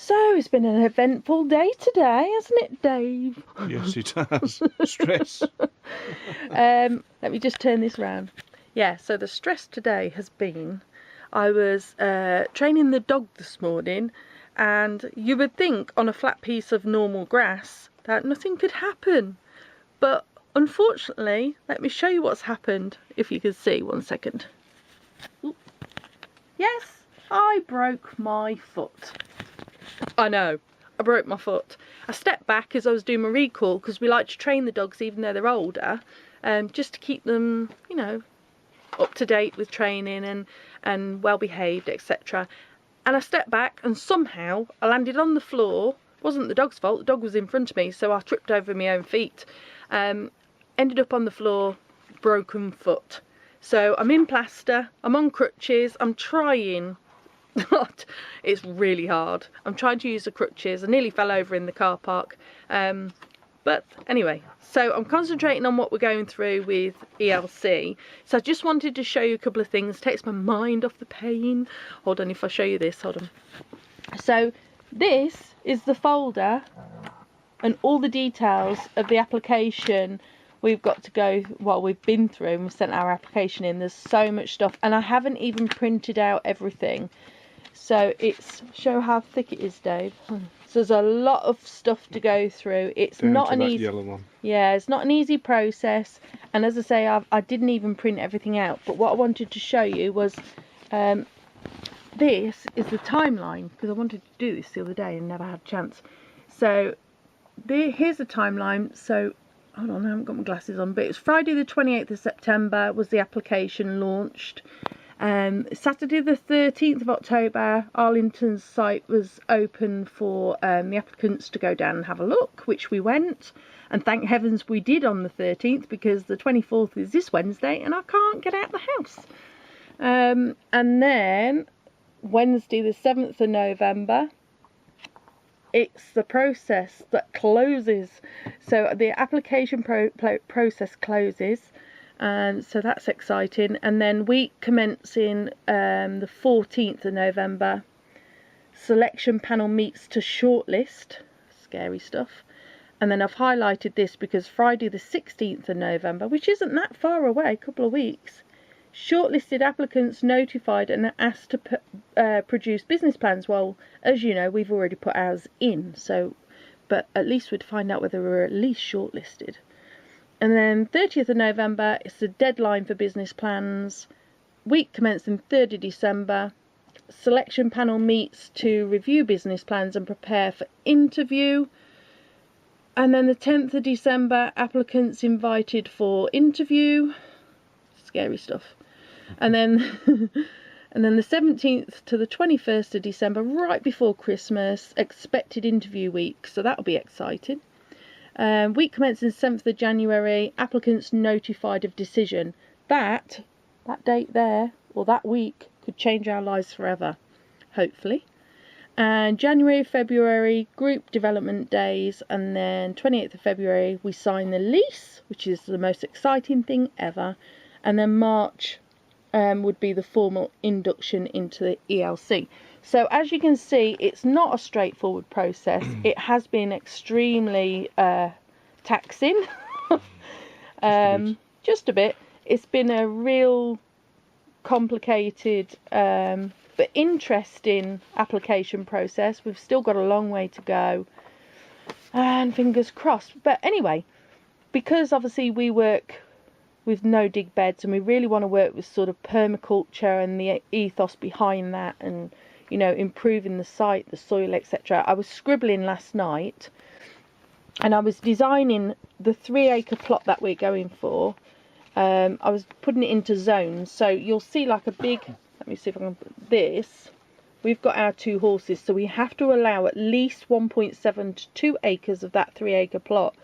So it's been an eventful day today, hasn't it, Dave? Yes, it has. Stress. Let me just turn this round. Yeah, so the stress today has been, I was training the dog this morning, and you would think on a flat piece of normal grass that nothing could happen. But unfortunately, let me show you what's happened, if you can see, 1 second. Ooh. Yes, I broke my foot. I know, I broke my foot. I stepped back as I was doing my recall, because we like to train the dogs even though they're older, just to keep them, you know, up to date with training and well behaved, etc. And I stepped back and somehow I landed on the floor. It wasn't the dog's fault, the dog was in front of me, so I tripped over my own feet. Ended up on the floor, broken foot. So I'm in plaster, I'm on crutches, I'm trying. It's really hard. I'm trying to use the crutches. I nearly fell over in the car park. But anyway, so I'm concentrating on what we're going through with ELC. So I just wanted to show you a couple of things. Takes my mind off the pain. Hold on, if I show you this, hold on. So this is the folder and all the details of the application we've got to go, well, we've been through and we've sent our application in. There's so much stuff, and I haven't even printed out everything. So it's, show how thick it is, Dave. So there's a lot of stuff to go through. It's Down not to an that easy, yellow one. yeah, it's not an easy process. And as I say, I didn't even print everything out. But what I wanted to show you was, this is the timeline, because I wanted to do this the other day and never had a chance. So here's the timeline. So hold on, I haven't got my glasses on, but it was Friday the 28th of September was the application launched. Saturday the 13th of October, Arlington's site was open for the applicants to go down and have a look, which we went, and thank heavens we did on the 13th, because the 24th is this Wednesday and I can't get out the house. And then Wednesday the 7th of November, it's the process that closes. So the application process closes. So that's exciting. And then week commencing the 14th of November, selection panel meets to shortlist. Scary stuff. And then I've highlighted this because Friday the 16th of November, which isn't that far away, a couple of weeks, shortlisted applicants notified and asked to produce business plans. Well, as you know, we've already put ours in, so, but at least we'd find out whether we're at least shortlisted. And then 30th of November is the deadline for business plans. Week commencing 3rd of December. Selection panel meets to review business plans and prepare for interview. And then the 10th of December, applicants invited for interview. Scary stuff. And then and then the 17th to the 21st of December, right before Christmas, expected interview week. So that'll be exciting. Week commencing 7th of January, applicants notified of decision. That date there, or that week, could change our lives forever, hopefully. And January, February, group development days, and then 28th of February, we sign the lease, which is the most exciting thing ever. And then March would be the formal induction into the ELC. So as you can see, it's not a straightforward process. It has been extremely taxing. Just a bit. It's been a real complicated but interesting application process. We've still got a long way to go, and fingers crossed. But anyway, because obviously we work with no dig beds and we really want to work with sort of permaculture and the ethos behind that, and you know, improving the site, the soil, etc. I was scribbling last night and I was designing the 3-acre plot that we're going for. I was putting it into zones, so you'll see like a big, let me see if I can put this. We've got our 2 horses, so we have to allow at least 1.7 to 2 acres of that 3-acre plot.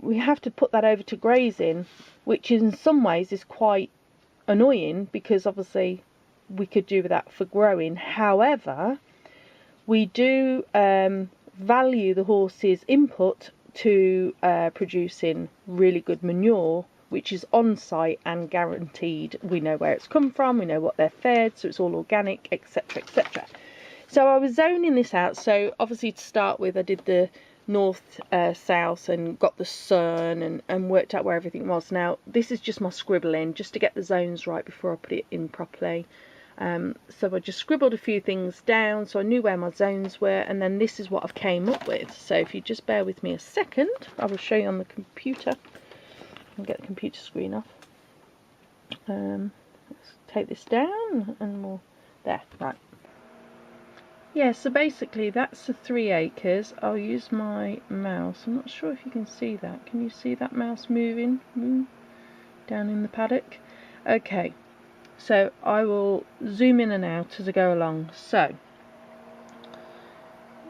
We have to put that over to grazing, which in some ways is quite annoying, because obviously we could do that for growing. However, we do value the horses' input to producing really good manure, which is on site and guaranteed. We know where it's come from, we know what they're fed, so it's all organic, etc, etc. So I was zoning this out. So obviously to start with, I did the north, south, and got the sun and worked out where everything was. Now this is just my scribbling, just to get the zones right before I put it in properly. So I just scribbled a few things down so I knew where my zones were, and then this is what I've came up with. So if you just bear with me a second, I will show you on the computer. I'll get the computer screen off. Let's take this down and we'll, there, right. Yeah, so basically that's the 3 acres. I'll use my mouse. I'm not sure if you can see that. Can you see that mouse moving? Down in the paddock? Okay, so I will zoom in and out as I go along. So,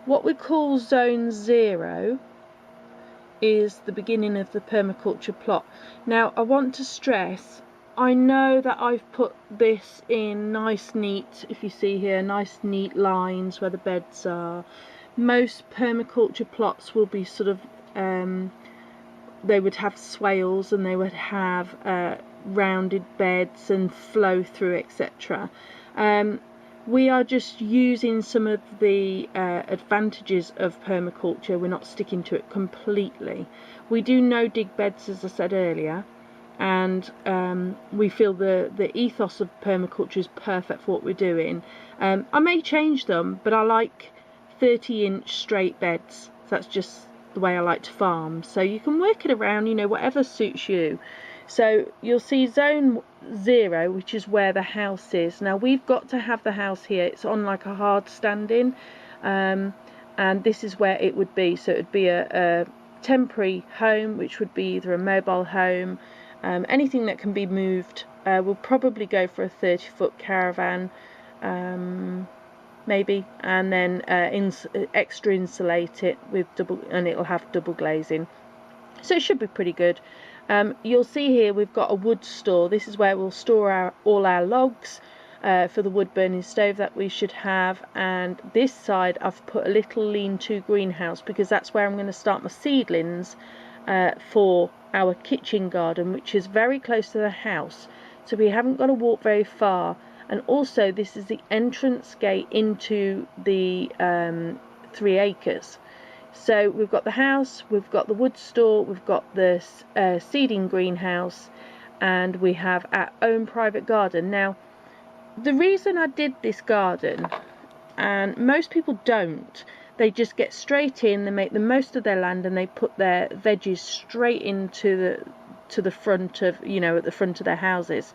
what we call zone 0 is the beginning of the permaculture plot. Now, I want to stress, I know that I've put this in nice neat, if you see here, nice neat lines where the beds are. Most permaculture plots will be sort of, they would have swales and they would have rounded beds and flow through, etc. We are just using some of the advantages of permaculture. We're not sticking to it completely. We do no dig beds, as I said earlier, and we feel the ethos of permaculture is perfect for what we're doing. I may change them, but I like 30-inch straight beds. That's just the way I like to farm. So you can work it around, you know, whatever suits you. So you'll see zone 0, which is where the house is. Now we've got to have the house here. It's on like a hard standing, and this is where it would be. So it would be a temporary home, which would be either a mobile home, anything that can be moved. We'll probably go for a 30-foot caravan, maybe, and then extra insulate it with double, and it'll have double glazing. So it should be pretty good. You'll see here we've got a wood store. This is where we'll store all our logs for the wood burning stove that we should have. And this side I've put a little lean-to greenhouse because that's where I'm going to start my seedlings for our kitchen garden, which is very close to the house. So we haven't got to walk very far. And also this is the entrance gate into the 3 acres. So we've got the house, we've got the wood store, we've got the seeding greenhouse, and we have our own private garden. Now, the reason I did this garden, and most people don't, they just get straight in, they make the most of their land, and they put their veggies straight into the front of, you know, at the front of their houses.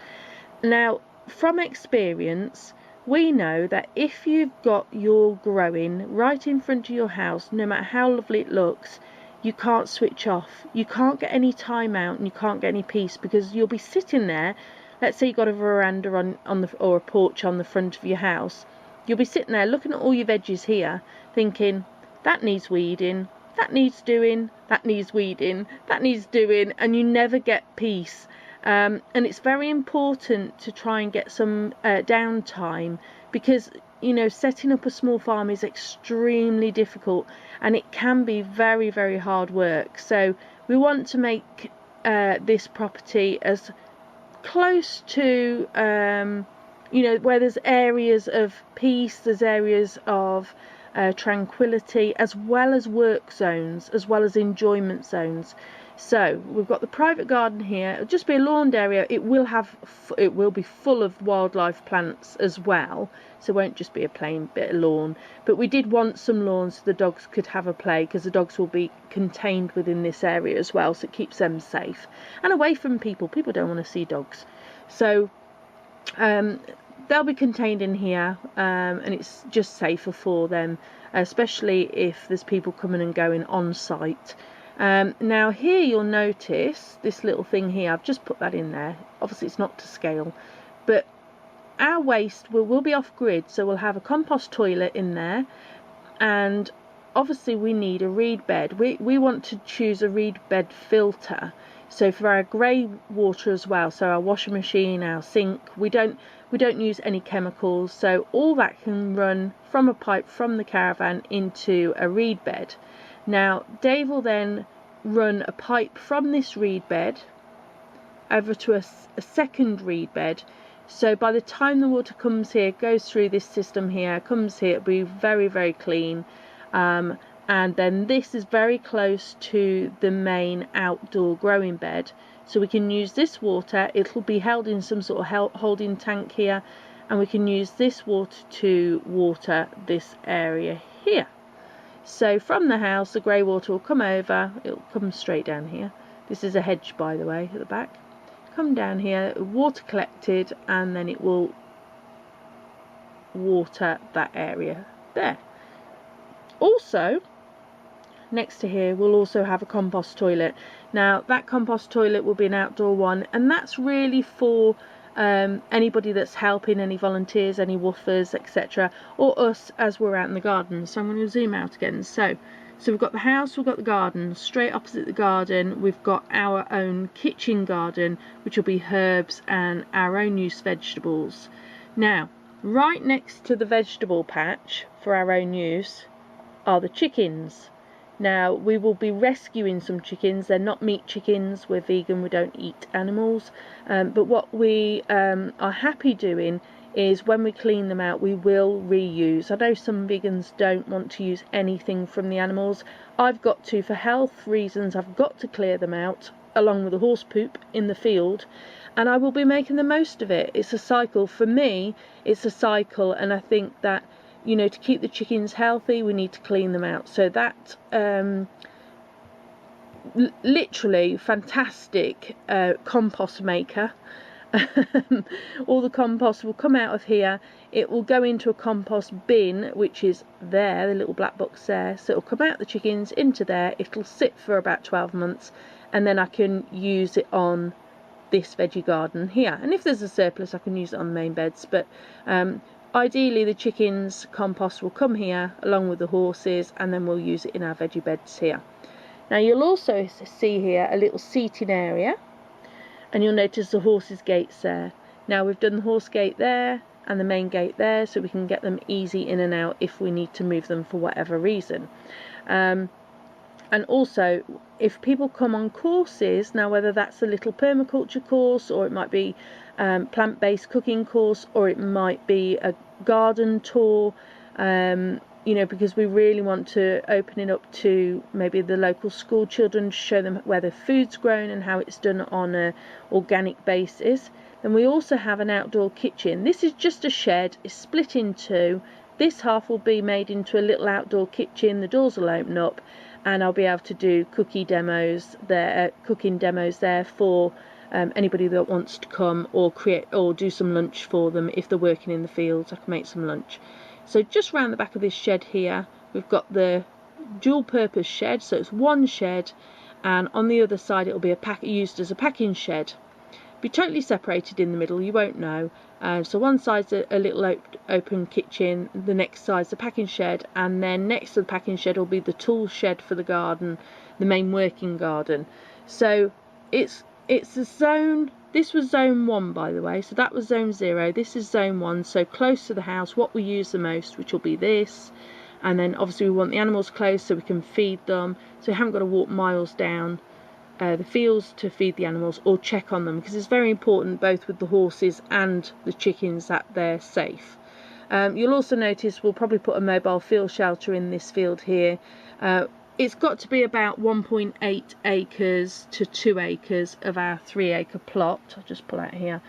Now, from experience, we know that if you've got your growing right in front of your house, no matter how lovely it looks, you can't switch off. You can't get any time out and you can't get any peace, because you'll be sitting there. Let's say you've got a veranda or a porch on the front of your house. You'll be sitting there looking at all your veggies here, thinking, that needs weeding, that needs doing, that needs weeding, that needs doing, and you never get peace. And it's very important to try and get some downtime, because, you know, setting up a small farm is extremely difficult and it can be very, very hard work. So we want to make this property as close to, you know, where there's areas of peace, there's areas of tranquility, as well as work zones, as well as enjoyment zones. So we've got the private garden here. It'll just be a lawned area. It will be full of wildlife plants as well, so it won't just be a plain bit of lawn. But we did want some lawns so the dogs could have a play, because the dogs will be contained within this area as well, so it keeps them safe and away from people. People don't want to see dogs, so they'll be contained in here, and it's just safer for them, especially if there's people coming and going on site. Now here you'll notice this little thing here. I've just put that in there. Obviously it's not to scale, but our waste will be off grid, so we'll have a compost toilet in there, and obviously we need a reed bed. We want to choose a reed bed filter, so for our grey water as well, so our washing machine, our sink, we don't use any chemicals, so all that can run from a pipe from the caravan into a reed bed. Now Dave will then run a pipe from this reed bed over to a second reed bed, So by the time the water comes here, goes through this system here, comes here, it'll be very, very clean. And then this is very close to the main outdoor growing bed, so we can use this water. It'll be held in some sort of holding tank here, and we can use this water to water this area here. So from the house, the grey water will come over, it'll come straight down here. This is a hedge, by the way, at the back. Come down here, water collected, and then it will water that area there. Also, next to here we'll also have a compost toilet. Now that compost toilet will be an outdoor one, and that's really for anybody that's helping, any volunteers, any woofers, etc., or us as we're out in the garden. So I'm going to zoom out again. So we've got the house, we've got the garden. Straight opposite the garden we've got our own kitchen garden, which will be herbs and our own use vegetables. Now right next to the vegetable patch for our own use are the chickens. Now we will be rescuing some chickens. They're not meat chickens, we're vegan, we don't eat animals, but what we are happy doing is when we clean them out we will reuse. I know some vegans don't want to use anything from the animals. I've got to, for health reasons, I've got to clear them out along with the horse poop in the field, and I will be making the most of it. It's a cycle. For me it's a cycle, and I think that, you know, to keep the chickens healthy we need to clean them out. So that literally fantastic compost maker. All the compost will come out of here, it will go into a compost bin which is there, the little black box there. So it'll come out the chickens into there, it'll sit for about 12 months, and then I can use it on this veggie garden here, and if there's a surplus I can use it on the main beds. But ideally the chickens compost will come here along with the horses, and then we'll use it in our veggie beds here. Now you'll also see here a little seating area, and you'll notice the horses gates there. Now we've done the horse gate there and the main gate there, so we can get them easy in and out if we need to move them for whatever reason. And also if people come on courses, now whether that's a little permaculture course, or it might be plant-based cooking course, or it might be a garden tour, you know, because we really want to open it up to maybe the local school children to show them where the food's grown and how it's done on a organic basis. Then we also have an outdoor kitchen. This is just a shed, it's split in two. This half will be made into a little outdoor kitchen, the doors will open up, and I'll be able to do cooking demos there for anybody that wants to come, or create or do some lunch for them. If they're working in the fields I can make some lunch. So just round the back of this shed here we've got the dual purpose shed, so it's one shed, and on the other side it will be used as a packing shed. Be totally separated in the middle, you won't know. So one side's a little open kitchen, the next side's the packing shed, and then next to the packing shed will be the tool shed for the garden, the main working garden. So it's a zone. This was zone 1, by the way, so that was zone 0. This is zone 1, so close to the house, what we use the most, which will be this. And then obviously we want the animals close so we can feed them, so we haven't got to walk miles down the fields to feed the animals or check on them, because it's very important both with the horses and the chickens that they're safe. You'll also notice we'll probably put a mobile field shelter in this field here. It's got to be about 1.8 acres to 2 acres of our 3-acre plot. I'll just pull out here,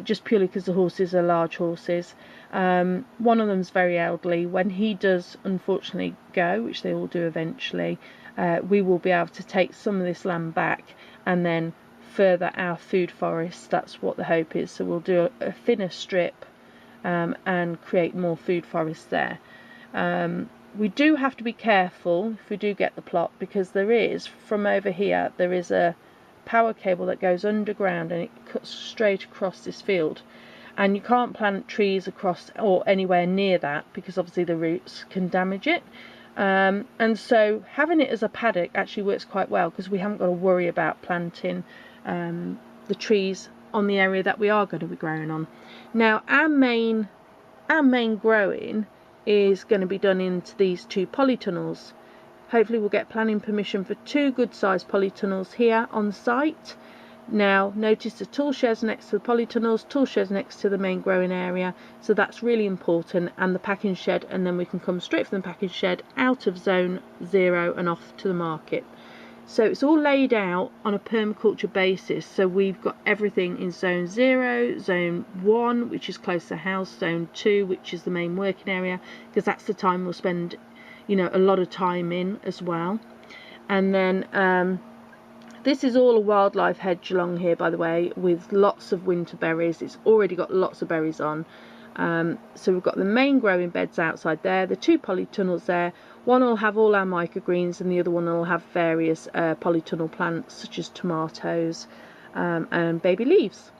just purely because the horses are large horses. One of them's very elderly. When he does unfortunately go, which they will do eventually, we will be able to take some of this land back and then further our food forest. That's what the hope is. So we'll do a thinner strip and create more food forest there. We do have to be careful if we do get the plot, because there is, from over here, there is a power cable that goes underground and it cuts straight across this field, and you can't plant trees across or anywhere near that because obviously the roots can damage it. And so having it as a paddock actually works quite well, because we haven't got to worry about planting the trees on the area that we are going to be growing on. Now our main growing is going to be done into these 2 polytunnels. Hopefully we'll get planning permission for 2 good sized polytunnels here on site. Now notice the tool sheds next to the polytunnels, tool sheds next to the main growing area, so that's really important, and the packing shed, and then we can come straight from the packing shed out of zone 0 and off to the market. So it's all laid out on a permaculture basis, so we've got everything in zone 0, zone 1 which is close to the house, zone 2 which is the main working area, because that's the time we'll spend, you know, a lot of time in as well. And then this is all a wildlife hedge along here, by the way, with lots of winter berries. It's already got lots of berries on. So we've got the main growing beds outside there, the 2 polytunnels there. One will have all our microgreens and the other one will have various polytunnel plants such as tomatoes and baby leaves.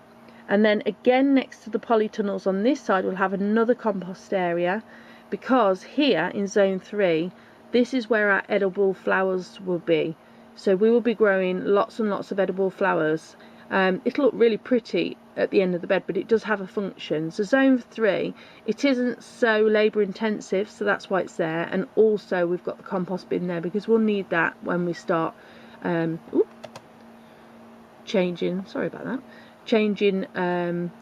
And then again next to the polytunnels on this side we'll have another compost area, because here in zone 3 this is where our edible flowers will be. So we will be growing lots and lots of edible flowers. It'll look really pretty at the end of the bed, but it does have a function. So zone 3, it isn't so labour intensive, so that's why it's there. And also we've got the compost bin there, because we'll need that when we start changing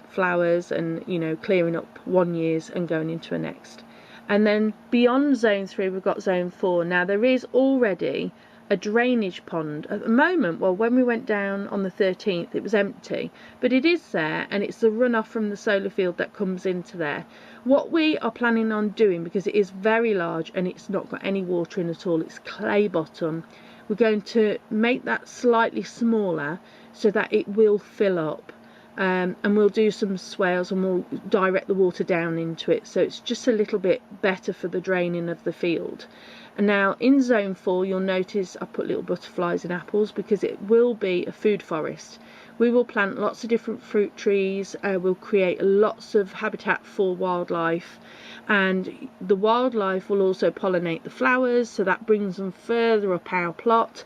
flowers and, you know, clearing up 1 year's and going into a next. And then beyond zone 3 we've got zone 4. Now there is already a drainage pond at the moment. Well, when we went down on the 13th it was empty, but it is there, and it's the runoff from the solar field that comes into there. What we are planning on doing, because it is very large and it's not got any water in at all, it's clay bottom, we're going to make that slightly smaller so that it will fill up, and we'll do some swales and we'll direct the water down into it, so it's just a little bit better for the draining of the field. And now in zone 4 you'll notice I put little butterflies and apples, because it will be a food forest. We will plant lots of different fruit trees, we'll create lots of habitat for wildlife, and the wildlife will also pollinate the flowers, so that brings them further up our plot,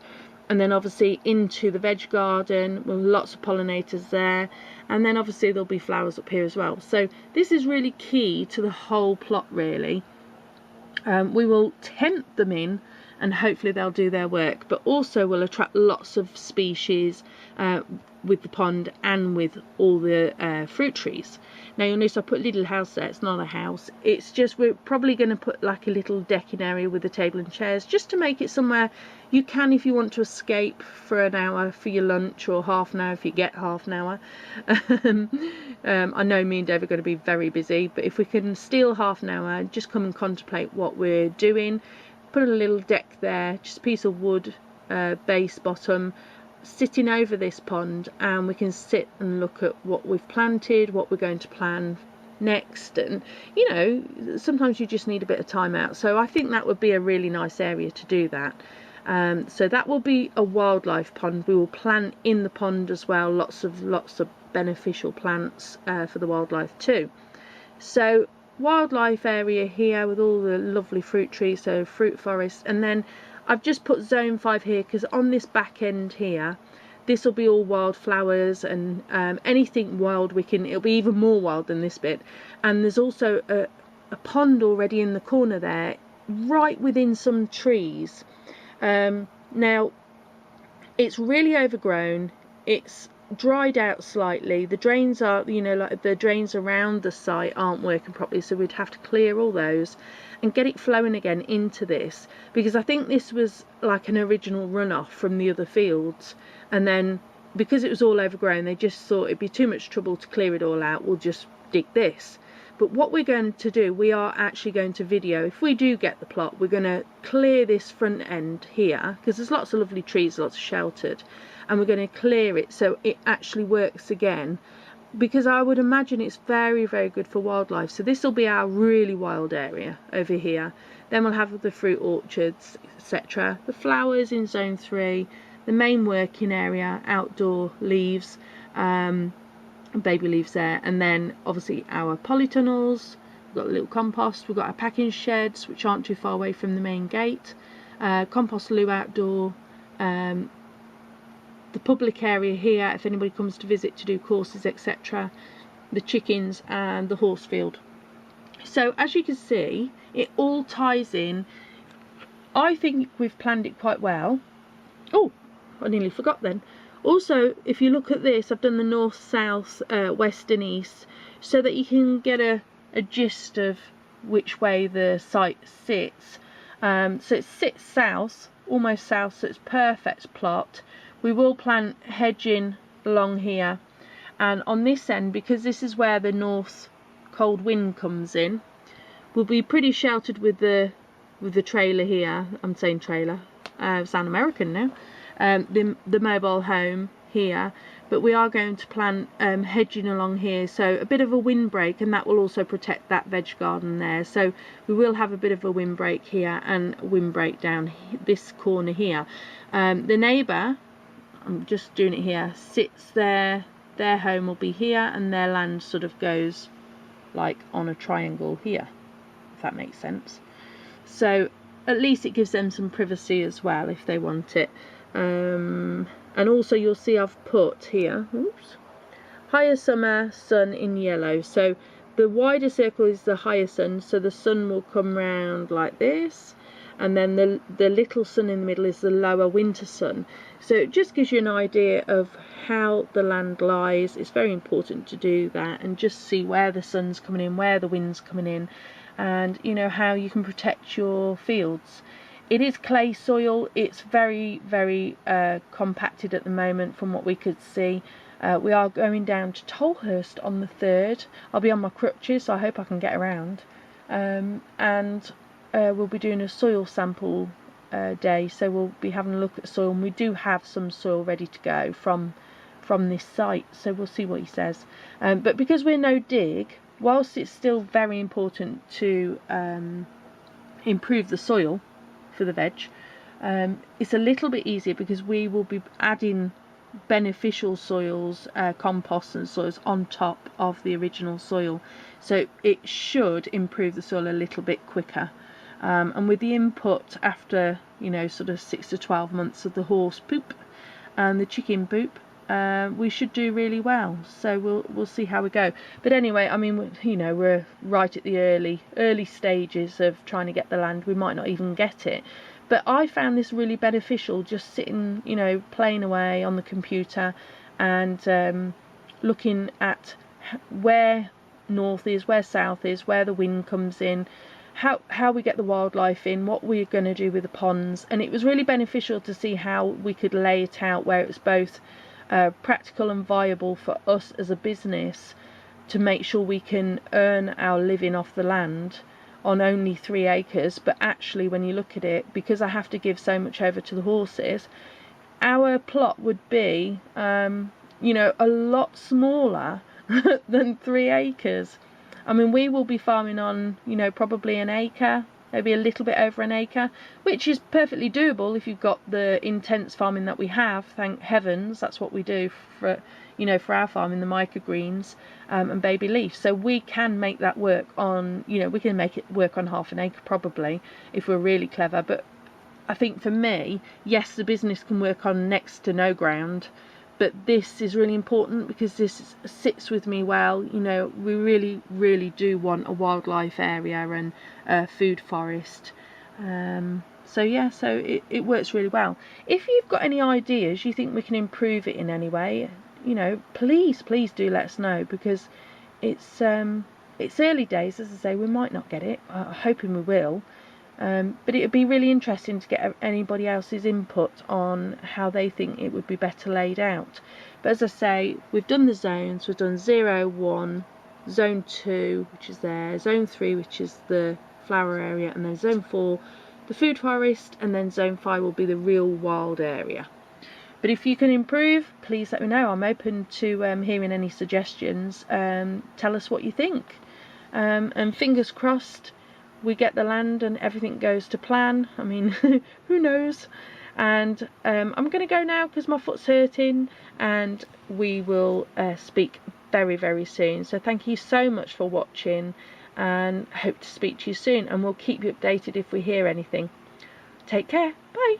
and then obviously into the veg garden with lots of pollinators there, and then obviously there'll be flowers up here as well. So this is really key to the whole plot really. We will tent them in and hopefully they'll do their work, but also we'll attract lots of species with the pond and with all the fruit trees. Now you'll notice I put a little house there. It's not a house, it's just we're probably going to put like a little decking area with a table and chairs, just to make it somewhere you can, if you want to escape for an hour for your lunch, or half an hour if you get half an hour. I know me and Dave are going to be very busy, but if we can steal half an hour, just come and contemplate what we're doing. Put a little deck there, just a piece of wood, base bottom, sitting over this pond, and we can sit and look at what we've planted, what we're going to plant next, and you know, sometimes you just need a bit of time out. So I think that would be a really nice area to do that. So that will be a wildlife pond. We will plant in the pond as well lots of beneficial plants for the wildlife too. So wildlife area here with all the lovely fruit trees, so fruit forest. And then I've just put zone 5 here because on this back end here this will be all wildflowers and anything wild it'll be even more wild than this bit. And there's also a pond already in the corner there, right within some trees. Now it's really overgrown, it's dried out slightly, the drains are, you know, like the drains around the site aren't working properly, so we'd have to clear all those and get it flowing again into this, because I think this was like an original runoff from the other fields, and then because it was all overgrown they just thought it'd be too much trouble to clear it all out, we'll just dig this. But what we're going to do, we are actually going to video, if we do get the plot, we're going to clear this front end here, because there's lots of lovely trees, lots of sheltered, and we're going to clear it so it actually works again, because I would imagine it's very, very good for wildlife. So this will be our really wild area over here. Then we'll have the fruit orchards, etc. The flowers in zone 3, the main working area, outdoor leaves, baby leaves there, and then obviously our polytunnels. We've got a little compost, we've got our packing sheds which aren't too far away from the main gate, compost loo outdoor, the public area here if anybody comes to visit to do courses, etc., the chickens, and the horse field. So as you can see, it all ties in. I think we've planned it quite well. Oh, I nearly forgot then. Also, if you look at this, I've done the north, south, west and east, so that you can get a gist of which way the site sits. So it sits south, almost south, so it's perfect plot. We will plant hedging along here, and on this end, because this is where the north cold wind comes in, we'll be pretty sheltered with the trailer here. I'm saying trailer, sound American now. The mobile home here, but we are going to plant hedging along here, so a bit of a windbreak, and that will also protect that veg garden there. So we will have a bit of a windbreak here and windbreak down this corner here. The neighbour, I'm just doing it here, sits there. Their home will be here, and their land sort of goes like on a triangle here, if that makes sense. So at least it gives them some privacy as well if they want it. And also you'll see I've put here, oops, higher summer sun in yellow. So the wider circle is the higher sun, so the sun will come round like this, and then the little sun in the middle is the lower winter sun. So it just gives you an idea of how the land lies. It's very important to do that and just see where the sun's coming in, where the wind's coming in, and you know how you can protect your fields. It is clay soil. It's very, very compacted at the moment from what we could see. We are going down to Tolhurst on the 3rd. I'll be on my crutches, so I hope I can get around. And we'll be doing a soil sample day, so we'll be having a look at soil, and we do have some soil ready to go from this site, so we'll see what he says. But because we're no dig, whilst it's still very important to improve the soil for the veg, it's a little bit easier because we will be adding beneficial soils, compost and soils on top of the original soil, so it should improve the soil a little bit quicker. And with the input after, you know, sort of 6 to 12 months of the horse poop and the chicken poop, we should do really well. So we'll see how we go. But anyway, I mean, you know, we're right at the early stages of trying to get the land. We might not even get it, but I found this really beneficial, just sitting, you know, playing away on the computer and looking at where north is, where south is, where the wind comes in, how we get the wildlife in, what we're going to do with the ponds. And it was really beneficial to see how we could lay it out where it was both practical and viable for us as a business to make sure we can earn our living off the land on only 3 acres. But actually, when you look at it, because I have to give so much over to the horses, our plot would be you know, a lot smaller than 3 acres. I mean, we will be farming on, you know, probably an acre, maybe a little bit over an acre, which is perfectly doable if you've got the intense farming that we have. Thank heavens, that's what we do for, you know, for our farming, the microgreens and baby leaf. So we can make that work on, you know, we can make it work on half an acre probably if we're really clever. But I think for me, yes, the business can work on next to no ground, but this is really important because this sits with me well. You know, we really, really do want a wildlife area and a food forest. So yeah, so it works really well. If you've got any ideas, you think we can improve it in any way, you know, please do let us know, because it's early days, as I say. We might not get it. I'm hoping we will. But it would be really interesting to get anybody else's input on how they think it would be better laid out. But as I say, we've done the zones. We've done 0, 1, zone 2, which is there, zone 3, which is the flower area, and then zone 4, the food forest, and then zone 5 will be the real wild area. But if you can improve, please let me know. I'm open to hearing any suggestions. Tell us what you think. And fingers crossed, we get the land and everything goes to plan. I mean, who knows? And I'm going to go now because my foot's hurting, and we will speak very, very soon. So thank you so much for watching, and hope to speak to you soon, and we'll keep you updated if we hear anything. Take care. Bye.